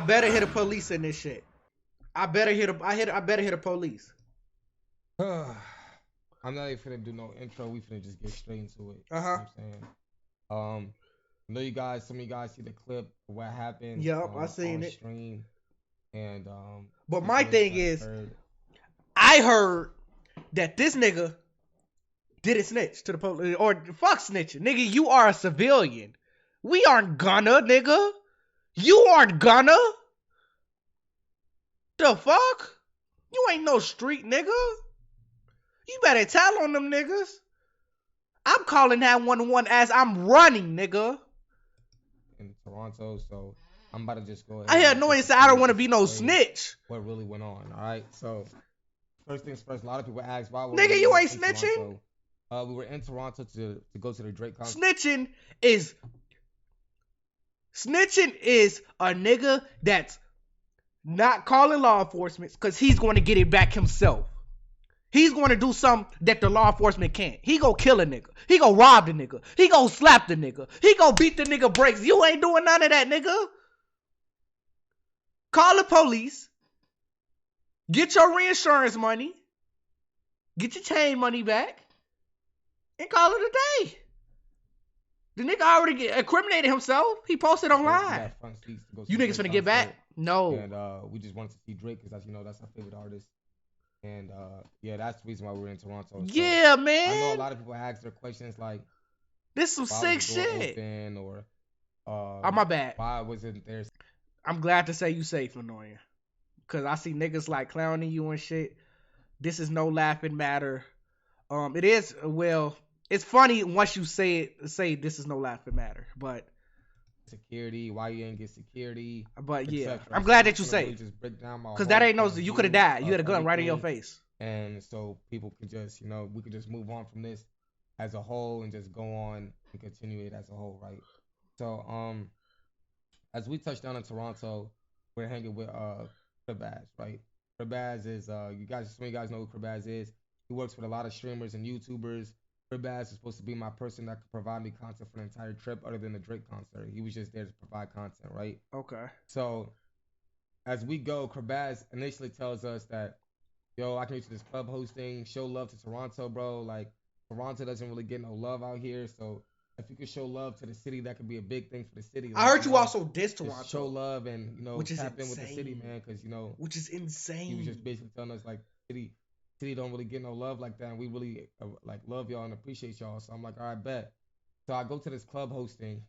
better hear the police in this shit. I better hear the police. I'm not even finna do no intro. We finna just get straight into it. Uh-huh. You know what I'm saying? I know some of you guys see the clip of what happened Yup, I seen on it. stream. And But my thing is, heard. I heard that this nigga didn't snitch to the police, or fuck snitching. Nigga, you are a civilian. We aren't gonna, nigga. You aren't gonna. The fuck? You ain't no street nigga. You better tell on them niggas. I'm calling 911 as I'm running, nigga. In Toronto, so I'm about to just go ahead. I hear Annoying say I don't want to be no snitch. What really went on? All right, so first things first. A lot of people ask why. Nigga, you ain't snitching. We were in Toronto to go to the Drake concert. Snitching is a nigga that's not calling law enforcement because he's going to get it back himself. He's going to do something that the law enforcement can't. He go kill a nigga. He go rob the nigga. He go slap the nigga. He go beat the nigga brakes. You ain't doing none of that, nigga. Call the police. Get your reinsurance money. Get your chain money back. And call it a day. The nigga already incriminated himself. He posted online. You niggas finna get back? No. And we just wanted to see Drake because, as you know, that's our favorite artist. And yeah, that's the reason why we're in Toronto. So yeah, man. I know a lot of people ask their questions like, "This some sick shit." Or, oh, my bad. Why wasn't there? I'm glad to say you safe, Annoying. Cause I see niggas like clowning you and shit. This is no laughing matter. It is, well, it's funny once you say this is no laughing matter, but security, why you ain't get security? But yeah, I'm glad that you say. Cause that ain't no, you could have died. You had a gun right in your face. And so people could just, we could just move on from this as a whole and just go on and continue it as a whole, right? So as we touched down in Toronto, we're hanging with Cribaz, right? Cribaz is some of you guys know who Cribaz is. He works with a lot of streamers and YouTubers. Cribaz is supposed to be my person that could provide me content for the entire trip other than the Drake concert. He was just there to provide content, right? Okay. So as we go, Cribaz initially tells us that, yo, I can use this club hosting, show love to Toronto, bro. Like, Toronto doesn't really get no love out here, so if you could show love to the city, that could be a big thing for the city. Like, I heard you also diss Toronto. Show love and, which is tap insane. in with the city, man, because, which is insane. He was just basically telling us, like, city don't really get no love like that, and we really like love y'all and appreciate y'all. So I'm like, all right, bet. So I go to this club hosting.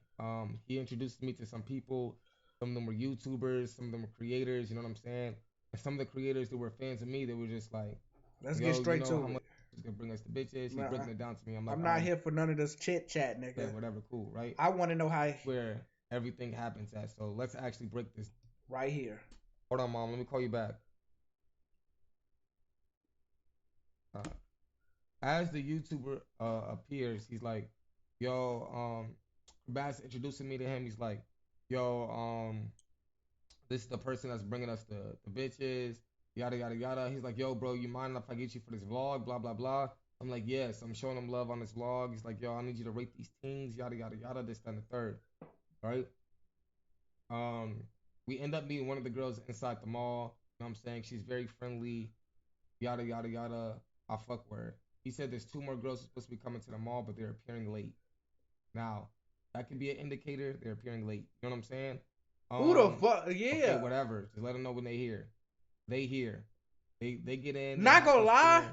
He introduced me to some people. Some of them were YouTubers, some of them were creators. You know what I'm saying? And some of the creators that were fans of me, they were just like, let's get straight to it. He's gonna bring us the bitches. He's breaking it down to me. I'm like, I'm not here for none of this chit chat, nigga. Yeah, whatever, cool, right? I want to know where everything happens at. So let's actually break this right here. Hold on, Mom. Let me call you back. As the YouTuber appears, he's like, yo, Bass introducing me to him. He's like, yo, this is the person that's bringing us the bitches, yada, yada, yada. He's like, yo, bro, you mind if I get you for this vlog, blah, blah, blah. I'm like, yes, I'm showing him love on this vlog. He's like, yo, I need you to rate these things, yada, yada, yada, this, that, and the third, right? We end up meeting one of the girls inside the mall. You know what I'm saying? She's very friendly, yada, yada, yada. I fuck with her. He said there's 2 more girls supposed to be coming to the mall, but they're appearing late. Now, that could be an indicator they're appearing late. You know what I'm saying? Who the fuck? Yeah. Okay, whatever. Just let them know when they here. They here. They get in. Not gonna lie.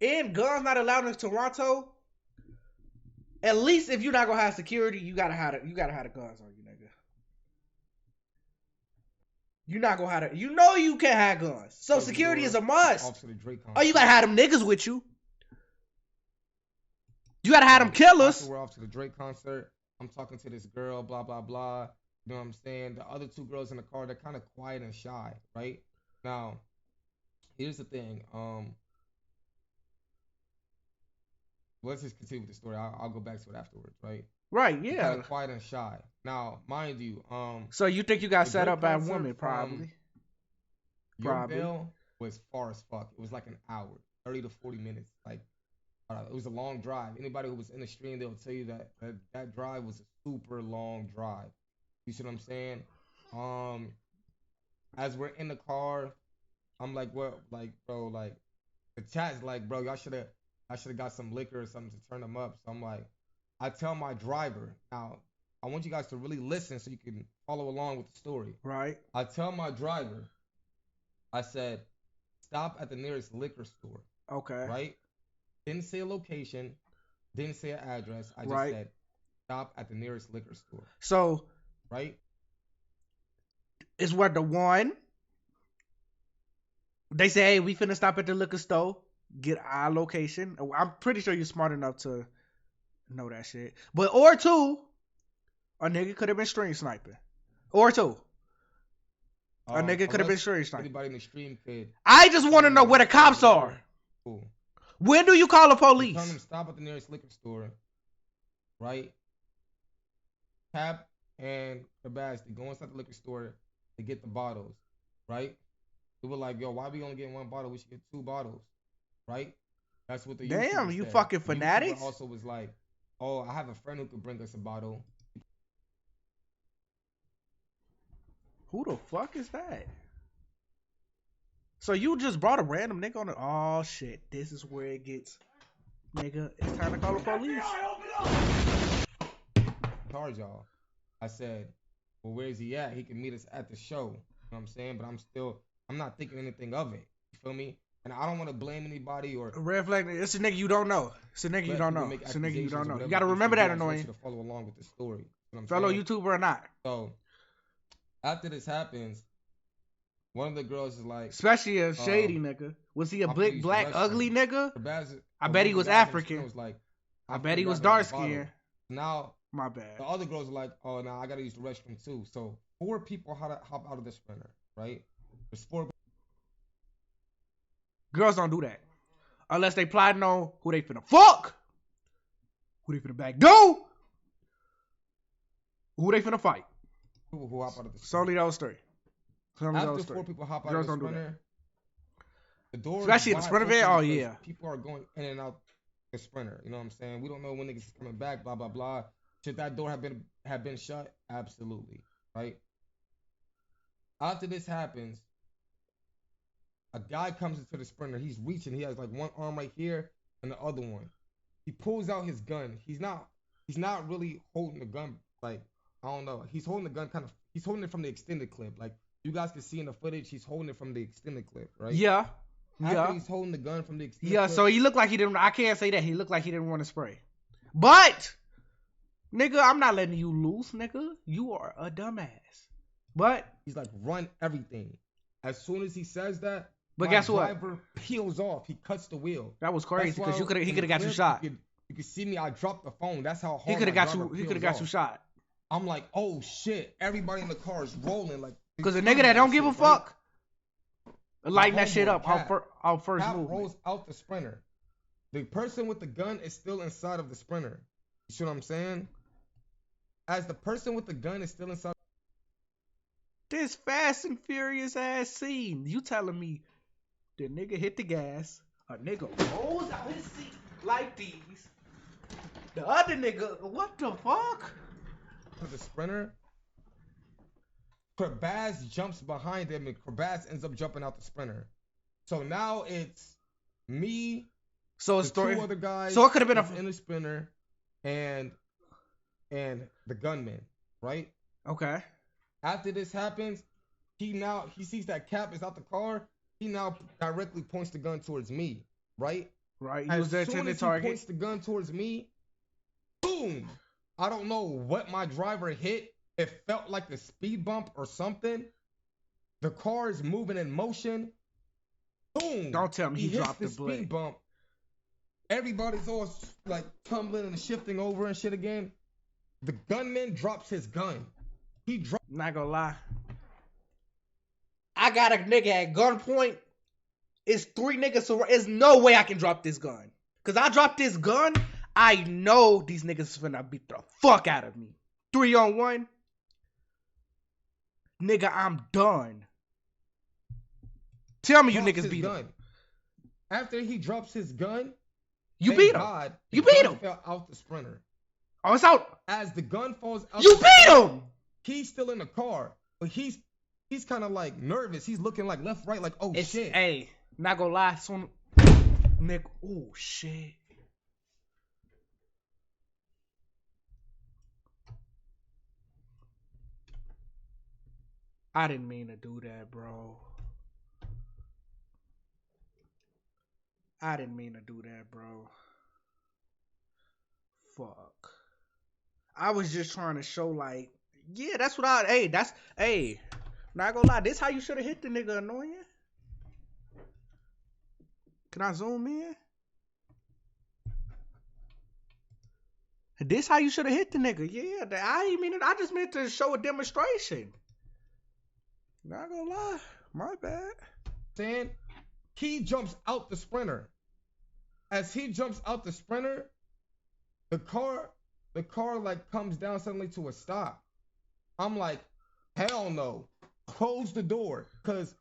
And guns not allowed in Toronto. At least if you're not gonna have security, you gotta have the guns on you, nigga. You're not gonna have to. You know you can't have guns. So security is a must. Oh, you gotta have them niggas with you. You gotta have them killers. We're off to the Drake concert. I'm talking to this girl, blah, blah, blah. You know what I'm saying? The other 2 girls in the car, they're kind of quiet and shy, right? Now, here's the thing. Let's just continue with the story. I'll go back to it afterwards, right? Right, yeah. Kind of quiet and shy. Now, mind you, so you think you got set up by a woman, probably? Your bill was far as fuck. It was like an hour, 30 to 40 minutes. Like, it was a long drive. Anybody who was in the stream, they'll tell you that drive was a super long drive. You see what I'm saying? as we're in the car, I'm like, what, like, bro, like, the chat's like, bro, I should have got some liquor or something to turn them up. So I'm like, I tell my driver, now, I want you guys to really listen so you can follow along with the story. Right. I tell my driver, I said, stop at the nearest liquor store. Okay. Right? Didn't say a location, didn't say an address. I just Right. said, stop at the nearest liquor store. So, right? It's where the one, they say, hey, we finna stop at the liquor store, get our location. I'm pretty sure you're smart enough to know that shit. But, or two, a nigga could have been stream sniping. Or two. A nigga could have been stream sniping. Anybody in the stream could. I just want to know where the cops are. Cool. When do you call the police? Tell them to stop at the nearest liquor store, right? Cap and Kabaz, they go inside the liquor store to get the bottles, right? They were like, yo, why we only getting one bottle? We should get 2 bottles, right? That's what the Damn, YouTuber you said. fucking The fanatics. YouTuber also was like, oh, I have a friend who could bring us a bottle. Who the fuck is that? So you just brought a random nigga on the... Oh, shit. This is where it gets... Nigga, it's time to call the police. Charge y'all. I said, well, where's he at? He can meet us at the show. You know what I'm saying? But I'm not thinking anything of it. You feel me? And I don't want to blame anybody or... Red flag, it's a nigga you don't know. It's a nigga you don't know. It's a nigga you don't know. You gotta remember that, Annoying. To follow along with the story. You know Fellow YouTuber or not. So, after this happens, one of the girls is like... Especially a shady nigga. Was he a big, black, ugly nigga? I bet he was African. I bet he was dark skinned. Now... My bad. The other girls are like, oh, now I gotta use the restroom too. So 4 people hop out of the sprinter, right? There's 4. Girls don't do that. Unless they plotting on who they finna fuck. Who they finna back do. Who they finna fight. People who hop out of the sprinter. It's only those 3. After 4 people hop out girls of the don't do sprinter, the door especially in the sprinter van, oh yeah. People are going in and out the sprinter. You know what I'm saying? We don't know when niggas is coming back, blah, blah, blah. Should that door have been shut? Absolutely, right? After this happens, a guy comes into the sprinter. He's reaching. He has like one arm right here and the other one. He pulls out his gun. He's not really holding the gun. Like, I don't know. He's holding the gun he's holding it from the extended clip. Like, you guys can see in the footage, he's holding it from the extended clip, right? Yeah. After he's holding the gun from the extended clip. So he looked like he didn't. I can't say that. He looked like he didn't want to spray. But nigga, I'm not letting you loose, nigga. You are a dumbass. But he's like, run everything. As soon as he says that, but guess what? The driver peels off. He cuts the wheel. That was crazy because he could have got you shot. You could see me. I dropped the phone. That's how hard he could have got you. He could have got you shot. I'm like, oh shit! Everybody in the car is rolling like. Because a nigga that don't give a fuck, lighting that shit up. Our first Cap movement. rolls out the sprinter. The person with the gun is still inside of the sprinter. You see what I'm saying? As the person with the gun is still inside. This Fast and Furious ass scene. You telling me the nigga hit the gas, a nigga rolls out his seat like these. The other nigga, what the fuck? The sprinter. Kabaz jumps behind him and Kabaz ends up jumping out the sprinter. So now it's me, so it's 2 other guys. So it could have been in the sprinter and the gunman, right? Okay. After this happens, he sees that Cap is out the car. He now directly points the gun towards me, right? Right. He was the intended target. He points the gun towards me. Boom! I don't know what my driver hit. It felt like the speed bump or something. The car is moving in motion. Boom! Don't tell me he dropped the blade. Speed bump. Everybody's all like tumbling and shifting over and shit again. The gunman drops his gun. Not gonna lie. I got a nigga at gunpoint. It's 3 niggas, so there's no way I can drop this gun. Cause I dropped this gun, I know these niggas is finna beat the fuck out of me. 3-on-1. Nigga, I'm done. Tell me you niggas beat him. After he drops his gun, you beat him. You beat him. Fell out the sprinter. Oh, it's out. As the gun falls out, you beat him. He's still in the car, but he's he's kind of like nervous. He's looking like left, right, like, oh shit. Hey, not gonna lie, soon, Nick. Oh shit. I didn't mean to do that, bro. I didn't mean to do that, bro. Fuck. I was just trying to show, like, yeah, that's what I. Hey, not gonna lie, this how you should have hit the nigga, annoying. Can I zoom in? This how you should have hit the nigga. Yeah, I ain't mean it. I just meant to show a demonstration. Not gonna lie, my bad. Saying he jumps out the Sprinter. As he jumps out the Sprinter, the car like comes down suddenly to a stop. I'm like, hell no. Close the door. Cause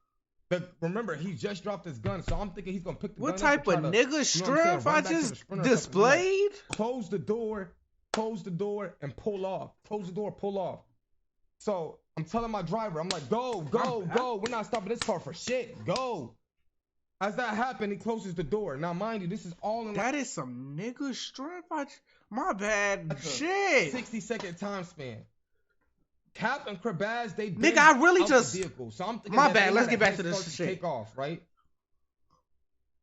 remember, he just dropped his gun, so I'm thinking he's gonna pick the gun up. What type of nigga strength I just displayed? Like, close the door, and pull off. Close the door, pull off. So I'm telling my driver, I'm like, go. We're not stopping this car for shit. Go. As that happened, he closes the door. Now, mind you, this is all in. That is some nigga strength. My bad. Shit. 60-second time span. Cap and Crabaz, they nigga, I really just vehicle. So I'm thinking my bad. Let's get back to this shit. Take off, right?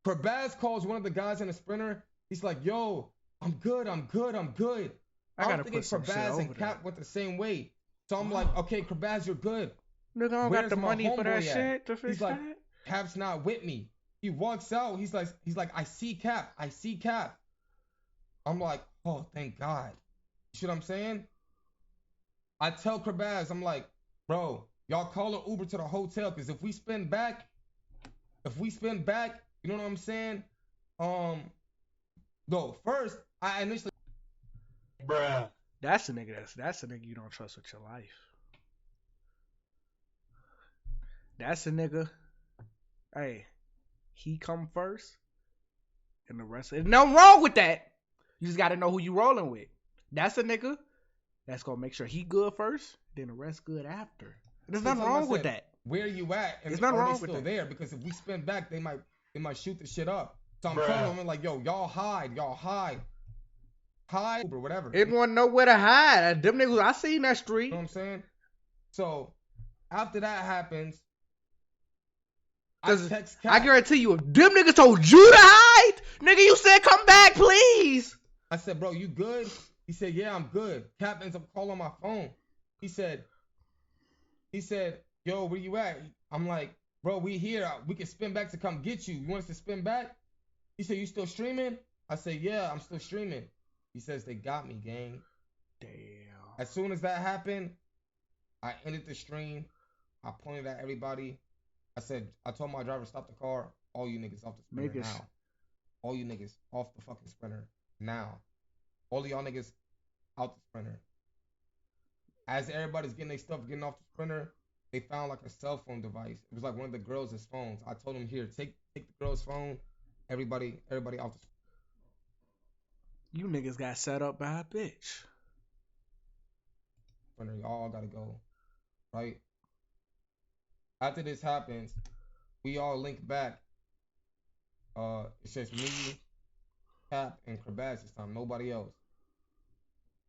Crabaz calls one of the guys in the Sprinter. He's like, "Yo, I'm good. I'm thinking Crabaz and Cap went the same way. So I'm like, okay, Crabaz, you're good. Nigga, I don't got the money for that shit to fix that. Like, Cap's not with me. He walks out. He's like, I see Cap. I'm like, oh, thank God. You see what I'm saying? I tell Crabaz, I'm like, bro, y'all call an Uber to the hotel, because if we spin back, you know what I'm saying? No, first, I initially, bruh. That's a nigga you don't trust with your life. That's a nigga. Hey, he come first, and the rest. There's nothing wrong with that. You just gotta know who you rolling with. That's a nigga that's gonna make sure he good first, then the rest good after. There's nothing wrong with that. Where you at? And there's nothing wrong with still that. There, because if we spin back, they might shoot the shit up. So I'm telling them like, yo, y'all hide, or whatever. It wasn't nowhere to hide. Them niggas, I seen that street. You know what I'm saying? So after that happens, I guarantee you, if them niggas told you to hide, nigga, you said come back, please. I said, bro, you good? He said, yeah, I'm good. Cap ends up calling my phone. He said, yo, where you at? I'm like, bro, we here. We can spin back to come get you. You want us to spin back? He said, you still streaming? I said, yeah, I'm still streaming. He says, they got me, gang. Damn. As soon as that happened, I ended the stream. I pointed at everybody. I told my driver, stop the car. All you niggas off the Sprinter now. All you niggas off the fucking Sprinter now. All of y'all niggas out the Sprinter. As everybody's getting their stuff, getting off the Sprinter, they found like a cell phone device. It was like one of the girls' phones. I told them, here, take the girl's phone. Everybody off the Sprinter. You niggas got set up by a bitch. Y'all gotta go. Right? After this happens, we all link back. It's just me, Cap, and Crabaz this time. Nobody else.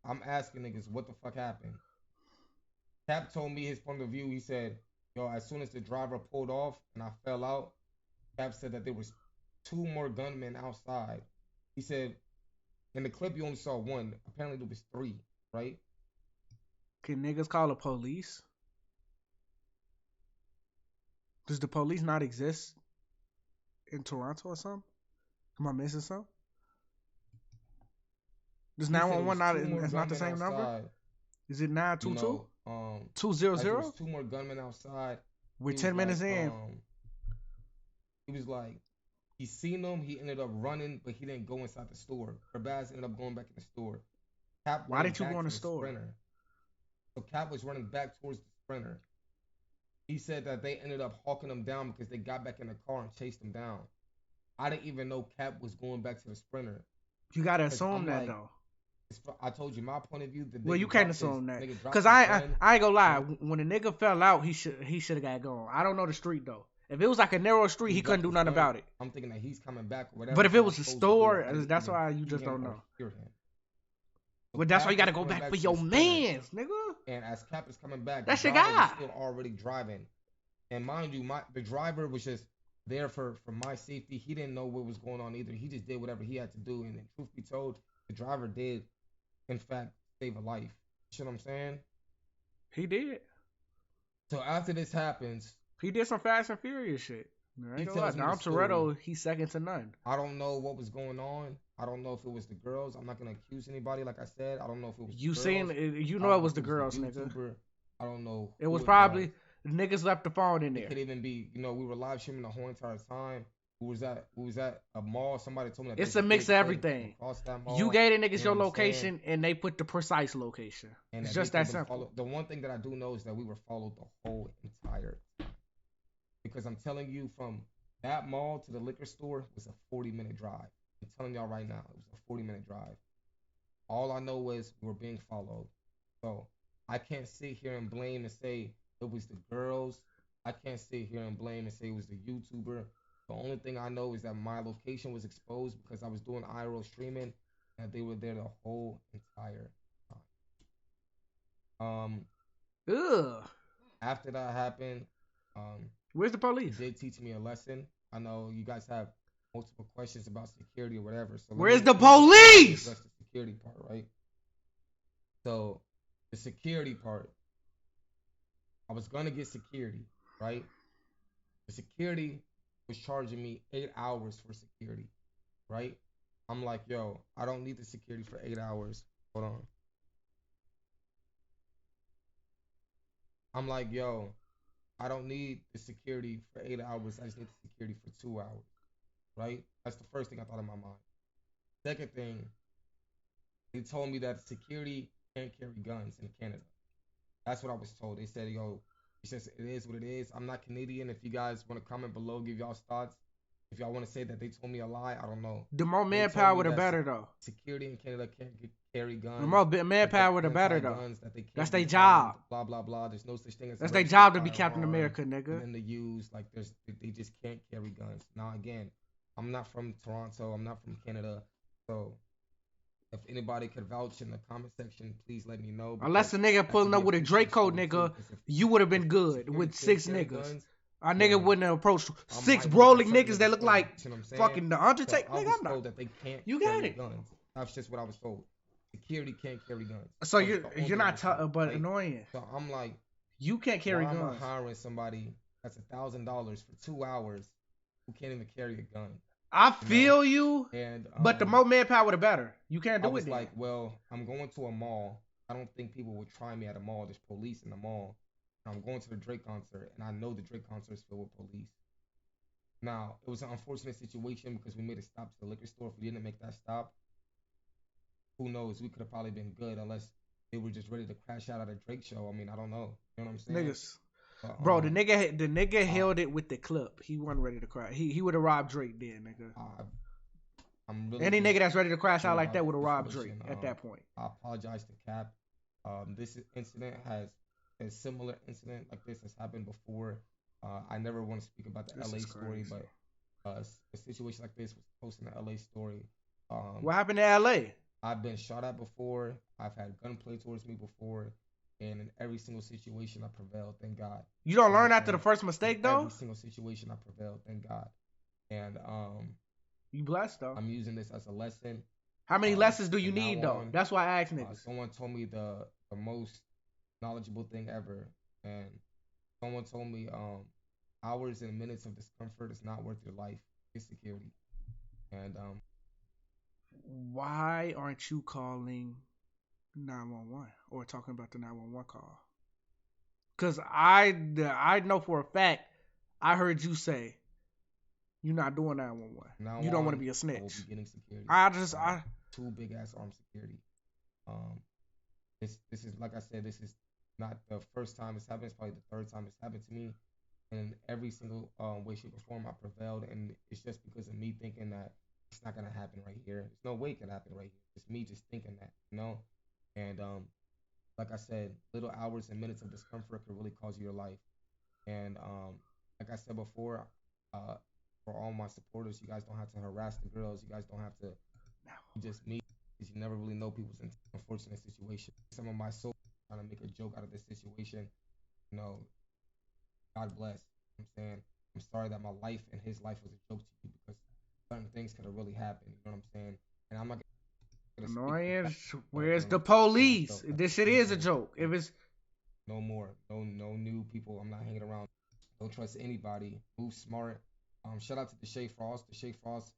I'm asking niggas what the fuck happened. Cap told me his point of view. He said, yo, as soon as the driver pulled off and I fell out, Cap said that there was 2 more gunmen outside. He said, in the clip you only saw 1. Apparently there was 3, right? Can niggas call the police? Does the police not exist in Toronto or something? Am I missing something? Does 911 not? It's not the same outside. Number. Is it 922? 200? There was 2 more gunmen outside. We're 10 minutes in. He was like, he seen them. He ended up running, but he didn't go inside the store. Crabaz ended up going back in the store. Cap Why did you go in the store? Sprinter. So Cap was running back towards the Sprinter. He said that they ended up hawking him down because they got back in the car and chased him down. I didn't even know Cap was going back to the Sprinter. You gotta assume that though. I told you my point of view. The Well, nigga you can't dropped his assume that, nigga dropped cause his I gun. ain't gonna lie. Huh? When the nigga fell out, he should have got gone. I don't know the street though. If it was like a narrow street, He he couldn't dropped do his nothing gun. about it. I'm thinking that he's coming back or whatever. But if So it I was a closed the door. store, I didn't that's even why you see just him don't or know. hear him. So But that's why you Cap gotta is go coming back back for to your the center, mans, nigga. and as Cap is coming back, the That's your driver was guy. still already driving. And mind you, the driver was just there for my safety. He didn't know what was going on either. He just did whatever he had to do. And truth be told, the driver did, in fact, save a life. You know what I'm saying? He did. So after this happens, He did some Fast and Furious shit. I he ain't gonna lie. tells me the Dom story. Toretto, he's second to none. I don't know what was going on. I don't know if it was the girls. I'm not gonna accuse anybody. Like I said, I don't know if it was You the seen? girls. You I know don't it know was if the girls, the nigga. YouTuber. I don't know It who was it probably was. niggas left the phone in It there. could even be, we were live streaming the whole entire time. We was at a mall. Somebody told me that It's there's a a mix big of thing everything. across that mall. You gave the niggas You your know what I'm saying? location, and they put the precise location. And It's that just they that could have been simple. followed. The one thing that I do know is that we were followed the whole entire time. Because I'm telling you, from that mall to the liquor store was a 40-minute drive. I'm telling y'all right now, it was a 40-minute drive. All I know is we were being followed. So I can't sit here and blame and say it was the girls. I can't sit here and blame and say it was the YouTuber. The only thing I know is that my location was exposed because I was doing IRL streaming and they were there the whole entire time. Ugh. After that happened, um, Where's the it police? did teach me a lesson. I know you guys have multiple questions about security or whatever. So Where's the let me police? address the security part, right? So the security part, I was gonna get security, right? The security was charging me 8 hours for security, right? I'm like, yo, I don't need the security for 8 hours. Hold on. I'm like, yo, I don't need the security for 8 hours. I just need the security for 2 hours, right? That's the first thing I thought in my mind. Second thing, they told me that security can't carry guns in Canada. That's what I was told. They said, yo, it's just, it is what it is. I'm not Canadian. If you guys want to comment below, give y'all thoughts. If y'all want to say that they told me a lie, I don't know. The more They told manpower, me the that better, though. security in Canada can't carry guns. The more manpower, the better, though. That's their job. Blah blah blah. There's no such thing as That's a their registered job to be Captain firearm America, and nigga. then to use like they just can't carry guns. Now again, I'm not from Toronto. I'm not from Canada. So if anybody could vouch in the comment section, please let me know. Unless a nigga pulling up with a Draco, nigga, you would have been good with 6 niggas. Our nigga wouldn't have approached 6 brawling niggas that look like fucking the Undertaker. So I nigga, was I'm not. told that they can't You got carry it. guns. That's just what I was told. Security can't carry guns. So That was the only you're not thing I was told, but right? annoying. So I'm like, You can't carry why am I guns. hiring somebody that's $1,000 for 2 hours who can't even carry a gun? I feel you, And but the more manpower, the better. You can't I do was it then. like, well, I'm going to a mall. I don't think people would try me at a mall. There's police in the mall. And I'm going to the Drake concert, and I know the Drake concert is filled with police. Now, it was an unfortunate situation because we made a stop to the liquor store. If we didn't make that stop, who knows? We could have probably been good unless they were just ready to crash out at a Drake show. I mean, I don't know. You know what I'm saying? Niggas. But, Bro, the nigga held it with the clip. He wasn't ready to cry. He would have robbed Drake then, nigga. I'm really Any nigga that's ready to crash out like about that the would have robbed Drake situation. at that point. I apologize to Cap. This incident has a similar incident like this has happened before. I never want to speak about the This LA is story, crazy. but a situation like this was posting the LA story. What happened in LA? I've been shot at before. I've had gunplay towards me before. And in every single situation, I prevailed. Thank God. You don't learn after the first mistake, though? Every single situation, I prevailed. Thank God. And you blessed, though. I'm using this as a lesson. How many lessons do you need, though? That's why I asked niggas. Someone told me the most knowledgeable thing ever. And someone told me hours and minutes of discomfort is not worth your life. Get security. And why aren't you calling 911 or talking about the 911 call? Because I know for a fact I heard you say you're not doing 911. You don't want to be a snitch. I will be getting security. I 2 big ass armed security. This is, like I said, this is not the first time it's happened. It's probably the 3rd time it's happened to me. And in every single way, shape, or form, I prevailed. And it's just because of me thinking that it's not gonna happen right here. There's no way it can happen right here. It's me just thinking that, you know. And like I said, little hours and minutes of discomfort could really cause you your life. And like I said before, uh, for all my supporters, you guys don't have to harass the girls. You guys don't have to just meet. Because you never really know people's unfortunate situation. Some of my soul trying to make a joke out of this situation. You know, God bless. I'm saying I'm sorry that my life and his life was a joke to you because certain things could have really happened. You know what I'm saying? And I'm not gonna speak for Annoying. God, but you Where's know what the I'm saying for police? myself. Like This shit things is a will joke. If change. it's No more. No new people. I'm not hanging around. Don't trust anybody. Move smart. Shout out to the Shay Frost. The Shay Frost.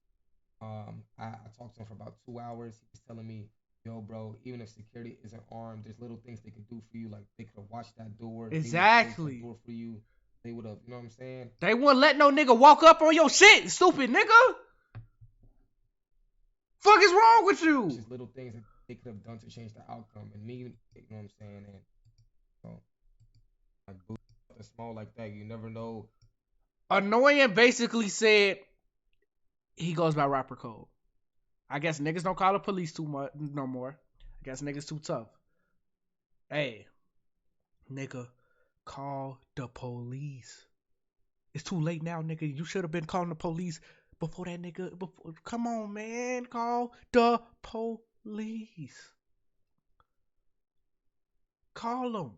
I talked to him for about 2 hours. He was telling me, yo, bro, even if security isn't armed, there's little things they could do for you. Like they could have watched that door. They would have closed that exactly. door for you. They would have, you know what I'm saying? They wouldn't let no nigga walk up on your shit, stupid nigga. Fuck is wrong with It's you? just little things that they could have done to change the outcome. And me, you know what I'm saying? And so, like, something small like that, you never know. Annoying basically said he goes by rapper code. I guess niggas don't call the police too much no more. I guess niggas too tough. Hey, nigga, call the police. It's too late now, nigga. You should have been calling the police before that nigga. Come on, man. Call the police. Call them.